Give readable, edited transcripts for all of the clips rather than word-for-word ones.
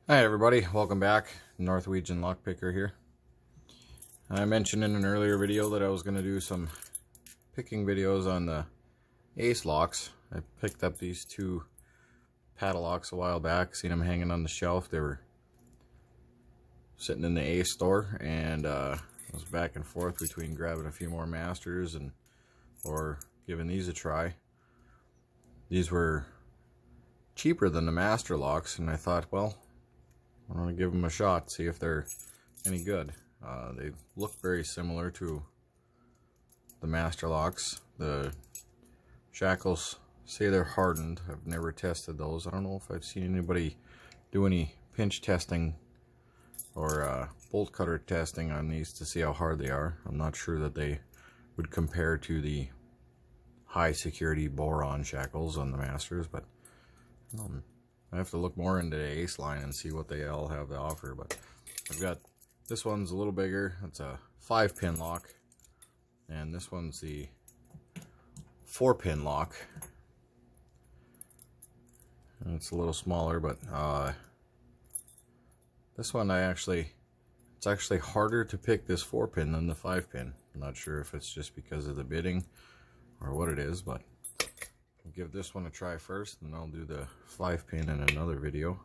Hi everybody, welcome back. Norwegian Lockpicker here. I mentioned in an earlier video that I was going to do some picking videos on the ace locks. I picked up these two padlocks a while back, seen them hanging on the shelf. They were sitting in the ace store, and I was back and forth between grabbing a few more masters or giving these a try. These were cheaper than the master locks, and I thought, well, I'm going to give them a shot, see if they're any good. They look very similar to the master locks. The shackles say they're hardened. I've never tested those. I don't know if I've seen anybody do any pinch testing or bolt cutter testing on these to see how hard they are. I'm not sure that they would compare to the high security boron shackles on the masters, but I have to look more into the ace line and see what they all have to offer. But I've got this one's a little bigger. It's a 5-pin lock, and this one's the 4-pin lock. And it's a little smaller, but this one it's actually harder to pick this 4-pin than the 5-pin. I'm not sure if it's just because of the bitting or what it is, but I'll give this one a try first, and I'll do the 5-pin in another video.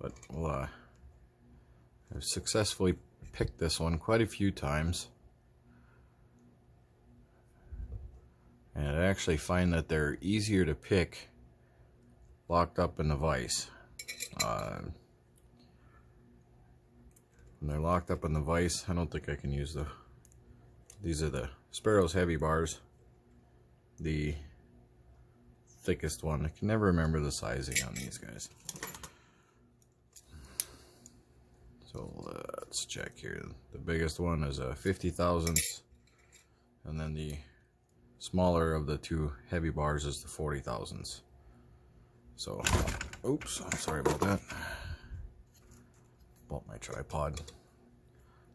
But I've successfully picked this one quite a few times, and I actually find that they're easier to pick locked up in the vise. When they're locked up in the vise, I don't think I can use these are the Sparrow's heavy bars, the thickest one. I can never remember the sizing on these guys. So let's check here. The biggest one is a 50 thousandths, and then the smaller of the two heavy bars is the 40 thousandths. So, oops, I'm sorry about that. Bumped my tripod.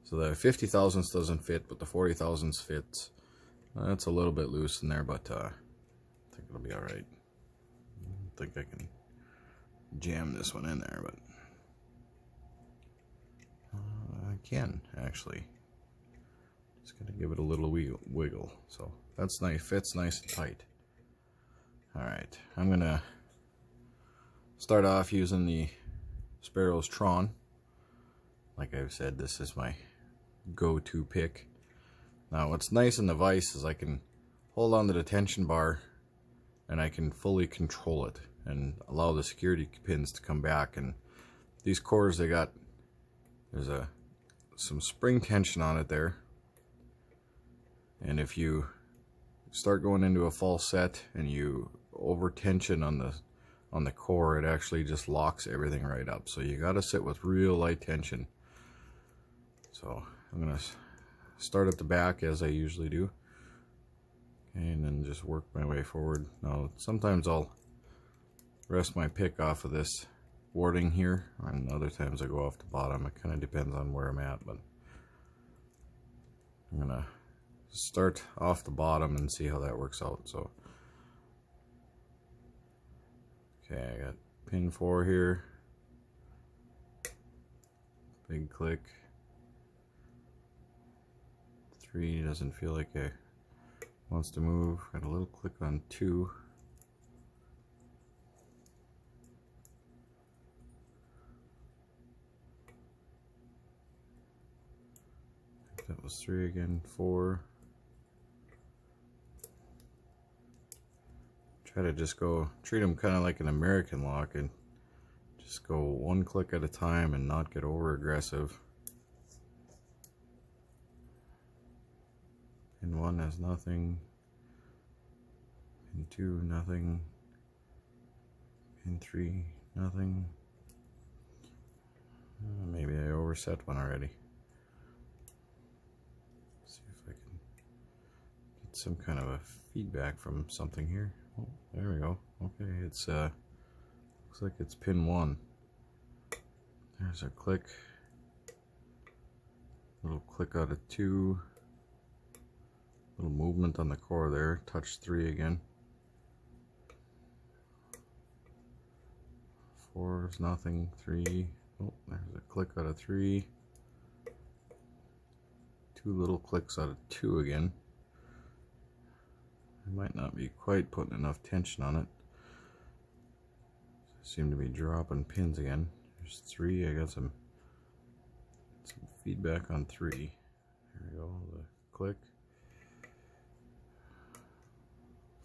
So the 50 thousandths doesn't fit, but the 40 thousandths fits. That's a little bit loose in there, but I think it'll be all right. I think I can jam this one in there, but I can actually. Just gonna give it a little wiggle. So that's nice. Fits nice and tight. All right, I'm gonna start off using the Sparrow's Tron. Like I've said, this is my go-to pick. Now what's nice in the vise is I can hold on to the tension bar and I can fully control it and allow the security pins to come back. And these cores, there's some spring tension on it there, and if you start going into a false set and you over tension on the core, it actually just locks everything right up. So you got to sit with real light tension. So I'm gonna start at the back as I usually do, and then just work my way forward. Now sometimes I'll rest my pick off of this warding here, and other times I go off the bottom. It kind of depends on where I'm at, but I'm gonna start off the bottom and see how that works out. So okay, I got pin 4 here, big click. 3 doesn't feel like it wants to move. Got a little click on 2. That was 3 again. 4. Try to just treat them kind of like an American lock and just go one click at a time and not get over aggressive. Pin 1 has nothing. Pin 2, nothing. Pin 3, nothing. Maybe I overset one already. See if I can get some kind of a feedback from something here. Oh, there we go. Okay, it's looks like it's pin 1. There's a click. Little click out of 2. Little movement on the core there. Touch 3 again. 4 is nothing. 3. Oh, there's a click out of 3. 2 little clicks out of 2 again. I might not be quite putting enough tension on it. Seem to be dropping pins again. There's 3. I got some feedback on 3. There we go. The click.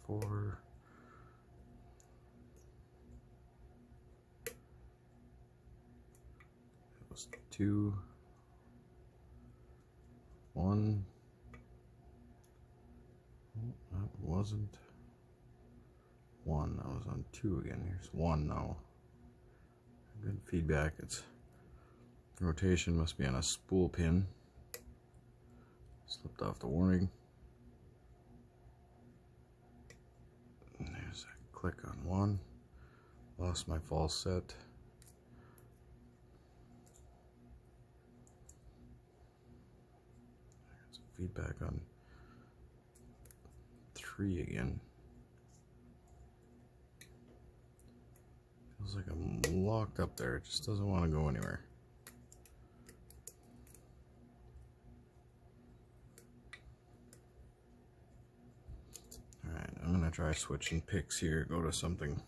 4. That was 2. 1. Oh, that wasn't 1. I was on 2 again. Here's 1 now. Good feedback. Its rotation must be on a spool pin. Slipped off the warning. And there's a click on 1. Lost my false set. There's some feedback on 3 again. Feels like I'm locked up there. It just doesn't want to go anywhere. Alright, I'm going to try switching picks here. Go to something.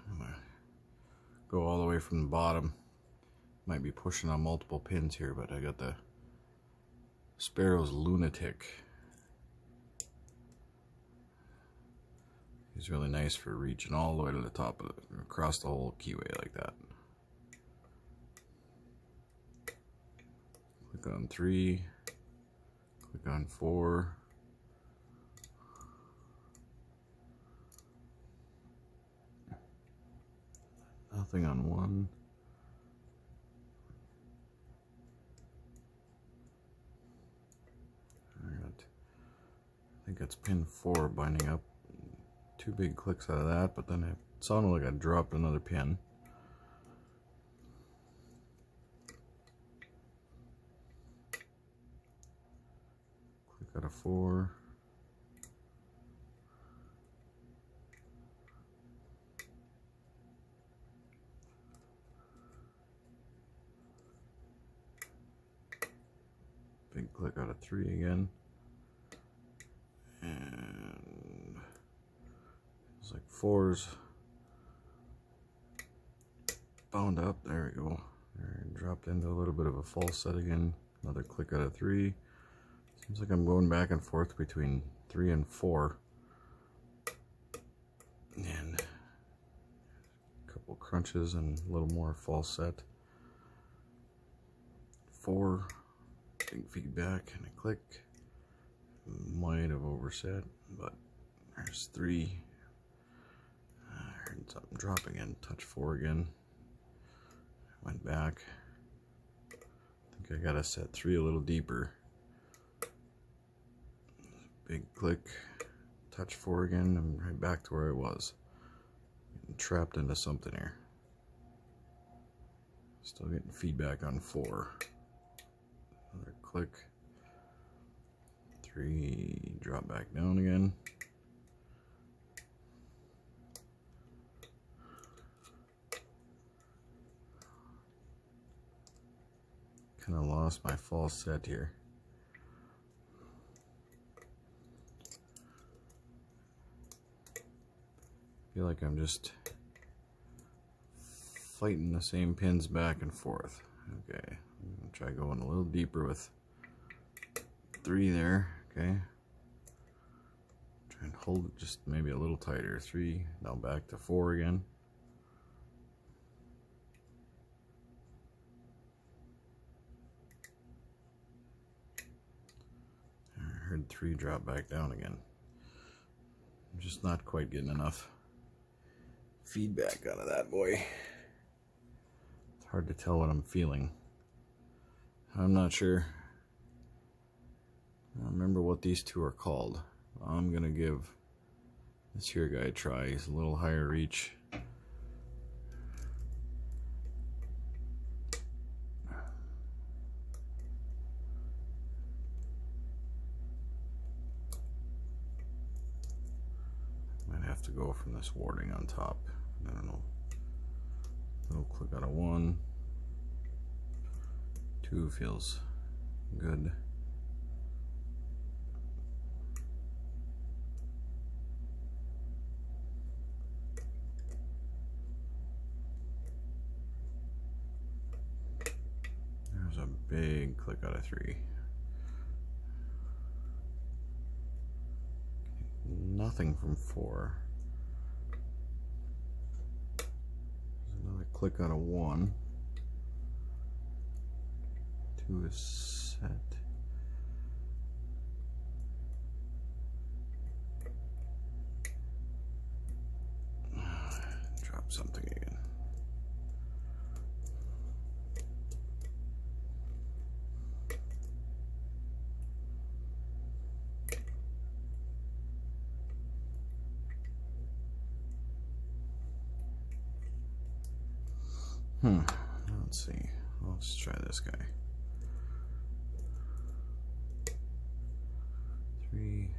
I'm going to go all the way from the bottom. Might be pushing on multiple pins here, but I got the Sparrow's Lunatic. He's really nice for reaching all the way to the top of it, across the whole keyway like that. Click on 3, click on 4. Nothing on 1. I think it's pin 4 binding up. 2 big clicks out of that, but then it sounded like I dropped another pin. Click out of 4. Big click out of 3 again. And it's like 4's bound up. There we go. There, dropped into a little bit of a false set again. Another click out of 3. Seems like I'm going back and forth between 3 and 4. And a couple crunches and a little more false set. 4. Big feedback and a click. Might have overset, but there's 3. I heard something drop again. Touch 4 again. Went back. I think I gotta set 3 a little deeper. Big click. Touch 4 again. I'm right back to where I was. Getting trapped into something here. Still getting feedback on 4. Another click. 3, drop back down again. Kind of lost my false set here. Feel like I'm just fighting the same pins back and forth. Okay, I'm gonna try going a little deeper with 3 there. Okay, try and hold it just maybe a little tighter. 3, now back to 4 again. I heard 3 drop back down again. I'm just not quite getting enough feedback out of that boy. It's hard to tell what I'm feeling. I'm not sure. I don't remember what these 2 are called. I'm gonna give this here guy a try. He's a little higher reach. Might have to go from this warding on top. I don't know. Little click out of 1. 2 feels good. There's a big click out of 3. Nothing from 4. There's another click out of 1. 2 is set. Drop something again. Let's see. Let's try this guy. 3.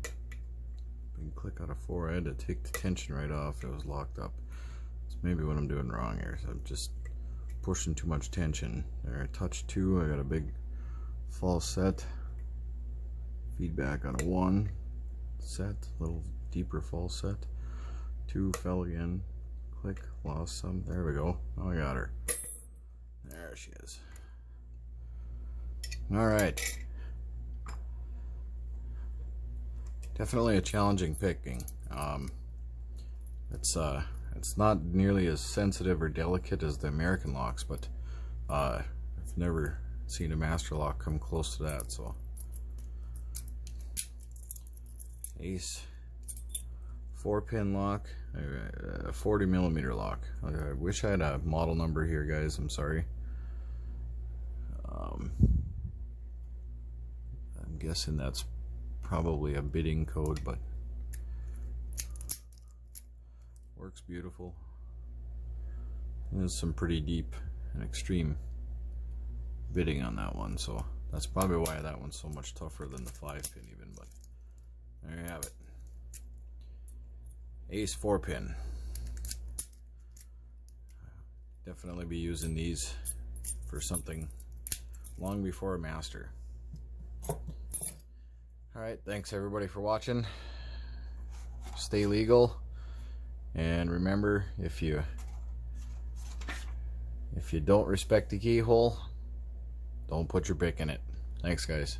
Big click out of 4. I had to take the tension right off. It was locked up. It's maybe what I'm doing wrong here. So I'm just pushing too much tension. There, touch 2. I got a big false set. Feedback on a 1. Set. Little deeper false set. 2 fell again. Click. Lost some. There we go. Oh, I got her. There she is. Alright. Definitely a challenging picking. It's not nearly as sensitive or delicate as the American locks, but I've never seen a master lock come close to that. So Ace 4-pin lock, a 40mm lock. I wish I had a model number here, guys. I'm sorry. I'm guessing that's probably a bidding code, but works beautiful. There's some pretty deep and extreme bidding on that one, so that's probably why that one's so much tougher than the 5-pin even, but there you have it. Ace 4-pin. Definitely be using these for something long before a master. Alright, thanks everybody for watching. Stay legal, and remember, if you don't respect the keyhole, don't put your pick in it. Thanks, guys.